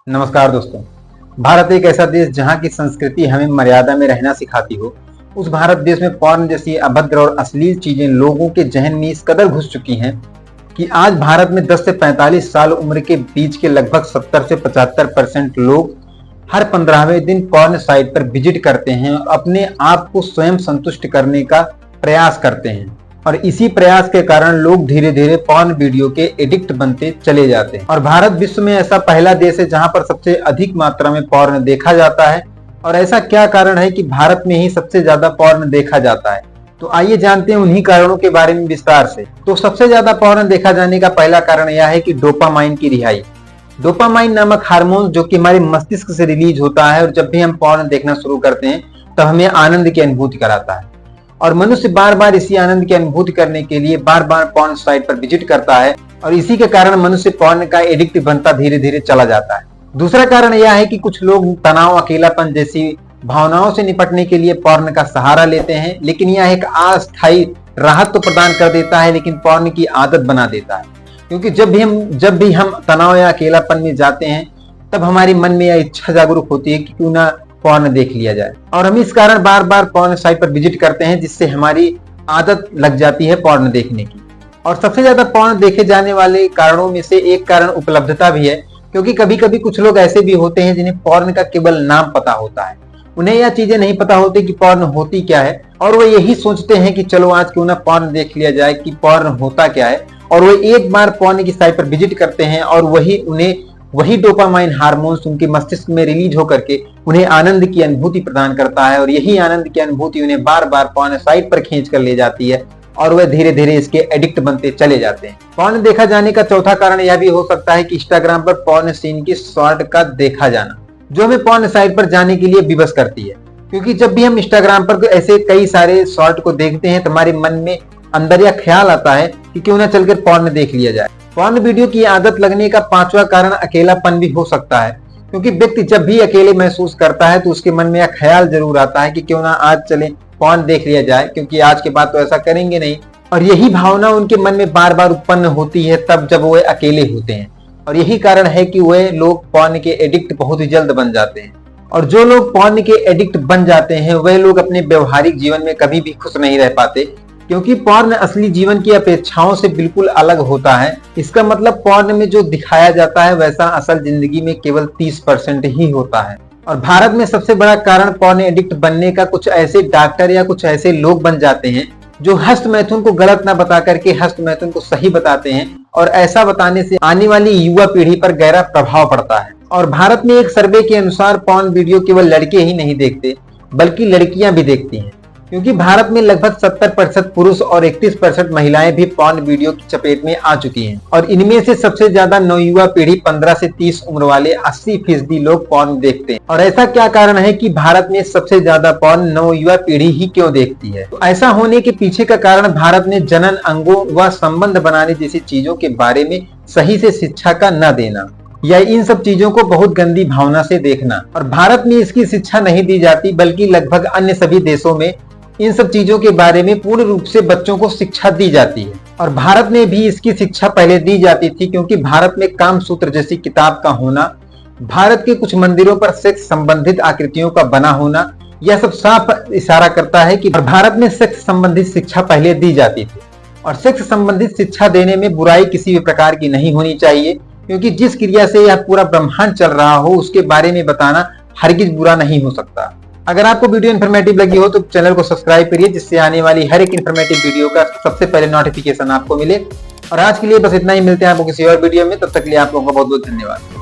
नमस्कार दोस्तों। भारत एक ऐसा देश जहां की संस्कृति हमें मर्यादा में रहना सिखाती हो। उस भारत देश में पॉर्न जैसी अभद्र और अश्लील चीजें लोगों के जहन में इस कदर घुस चुकी हैं कि आज भारत में 10 से 45 साल उम्र के बीच के लगभग 70 से 75% लोग हर 15वें दिन पॉर्न साइट पर विजिट करते हैं और अपने आप को स्वयं संतुष्ट करने का प्रयास करते हैं। और इसी प्रयास के कारण लोग धीरे धीरे पॉर्न वीडियो के एडिक्ट बनते चले जाते हैं। और भारत विश्व में ऐसा पहला देश है जहां पर सबसे अधिक मात्रा में पॉर्न देखा जाता है। और ऐसा क्या कारण है कि भारत में ही सबसे ज्यादा पॉर्न देखा जाता है? तो आइए जानते हैं उन्हीं कारणों के बारे में विस्तार से। तो सबसे ज्यादा पॉर्न देखा जाने का पहला कारण यह है कि डोपामाइन की रिहाई। डोपामाइन नामक हार्मोन जो कि हमारे मस्तिष्क से रिलीज होता है और जब भी हम पॉर्न देखना शुरू करते हैं तब हमें आनंद की अनुभूति कराता है। और मनुष्य बार बार इसी आनंद की अनुभूति करने के लिए बार बार पॉर्न साइट पर विजिट करता है और इसी के कारण मनुष्य पॉर्न का एडिक्ट बनता धीरे धीरे चला जाता है। दूसरा कारण यह है कि कुछ लोग तनाव, अकेलापन जैसी भावनाओं से निपटने के लिए पॉर्न का सहारा लेते हैं, लेकिन यह एक अस्थायी राहत तो प्रदान कर देता है लेकिन पॉर्न की आदत बना देता है। क्योंकि जब भी हम तनाव या अकेलापन में जाते हैं तब हमारे मन में यह इच्छा जागरूक होती है कि क्यों ना पॉर्न देख लिया जाए और हम इस कारण बार बार पॉर्न साइट पर विजिट करते हैं, जिससे हमारी आदत लग जाती है पॉर्न देखने की। और सबसे ज्यादा पॉर्न देखे जाने वाले कारणों में से एक कारण उपलब्धता भी है, क्योंकि कभी कभी कुछ लोग ऐसे भी होते हैं जिन्हें पॉर्न का केवल नाम पता होता है। उन्हें यह चीजें नहीं पता होती कि पॉर्न होती क्या है और वो यही सोचते हैं कि चलो आज क्यों ना पॉर्न देख लिया जाए कि पॉर्न होता क्या है। और वो एक बार पॉर्न की साइट पर विजिट करते हैं और वही डोपामाइन हार्मोन्स उनके मस्तिष्क में रिलीज होकर के उन्हें आनंद की अनुभूति प्रदान करता है और यही आनंद की अनुभूति उन्हें बार बार पॉर्न साइट पर खींच कर ले जाती है और वह धीरे धीरे इसके एडिक्ट बनते चले जाते हैं। पॉर्न देखा जाने का चौथा कारण यह भी हो सकता है कि इंस्टाग्राम पर पॉर्न सीन की शॉर्ट का देखा जाना, जो हमें पॉर्न साइट पर जाने के लिए विवश करती है। क्योंकि जब भी हम इंस्टाग्राम पर ऐसे कई सारे शॉर्ट को देखते हैं तो हमारे मन में अंदर यह ख्याल आता है कि क्यों ना चलकर पॉर्न देख लिया जाए। पॉर्न वीडियो की आदत लगने का पांचवा कारण अकेलापन भी हो सकता है, क्योंकि व्यक्ति जब भी अकेले महसूस करता है तो उसके मन में यह ख्याल जरूर आता है कि क्यों ना आज चले पॉर्न देख लिया जाए, क्योंकि आज के बाद तो ऐसा करेंगे नहीं। और यही भावना उनके मन में बार बार उत्पन्न होती है तब जब वो अकेले होते हैं। और यही कारण है कि वे लोग पॉर्न के एडिक्ट बहुत ही जल्द बन जाते हैं। और जो लोग पॉर्न के एडिक्ट बन जाते हैं वह लोग अपने व्यवहारिक जीवन में कभी भी खुश नहीं रह पाते, क्योंकि पॉर्न असली जीवन की अपेक्षाओं से बिल्कुल अलग होता है। इसका मतलब पॉर्न में जो दिखाया जाता है वैसा असल जिंदगी में केवल 30% ही होता है। और भारत में सबसे बड़ा कारण पॉर्न एडिक्ट बनने का कुछ ऐसे डॉक्टर या कुछ ऐसे लोग बन जाते हैं जो हस्त मैथुन को गलत ना बता करके हस्त मैथुन को सही बताते हैं, और ऐसा बताने से आने वाली युवा पीढ़ी पर गहरा प्रभाव पड़ता है। और भारत में एक सर्वे के अनुसार पॉर्न वीडियो केवल लड़के ही नहीं देखते बल्कि लड़कियां भी देखती हैं, क्योंकि भारत में लगभग 70% पुरुष और 31% महिलाएं भी पॉर्न वीडियो की चपेट में आ चुकी हैं। और इनमें से सबसे ज्यादा नवयुवा पीढ़ी 15 से 30 उम्र वाले 80% लोग पॉर्न देखते हैं। और ऐसा क्या कारण है कि भारत में सबसे ज्यादा पॉर्न नवयुवा पीढ़ी ही क्यों देखती है? तो ऐसा होने के पीछे का कारण भारत में जनन, अंगों व संबंध बनाने जैसी चीजों के बारे में सही से शिक्षा का न देना या इन सब चीजों को बहुत गंदी भावना से देखना। और भारत में इसकी शिक्षा नहीं दी जाती, बल्कि लगभग अन्य सभी देशों में इन सब चीजों के बारे में पूर्ण रूप से बच्चों को शिक्षा दी जाती है। और भारत में भी इसकी शिक्षा पहले दी जाती थी, क्योंकि भारत में कामसूत्र जैसी किताब का होना, भारत के कुछ मंदिरों पर सेक्स संबंधित आकृतियों का बना होना, यह सब साफ इशारा करता है कि भारत में सेक्स संबंधित शिक्षा पहले दी जाती थी। और सेक्स संबंधित शिक्षा देने में बुराई किसी भी प्रकार की नहीं होनी चाहिए, क्योंकि जिस क्रिया से यह पूरा ब्रह्मांड चल रहा हो उसके बारे में बताना हरगिज बुरा नहीं हो सकता। अगर आपको वीडियो इन्फॉर्मेटिव लगी हो तो चैनल को सब्सक्राइब करिए, जिससे आने वाली हर एक इन्फॉर्मेटिव वीडियो का सबसे पहले नोटिफिकेशन आपको मिले। और आज के लिए बस इतना ही, मिलते हैं आपको किसी और वीडियो में, तब तक के लिए आप लोगों का बहुत बहुत धन्यवाद।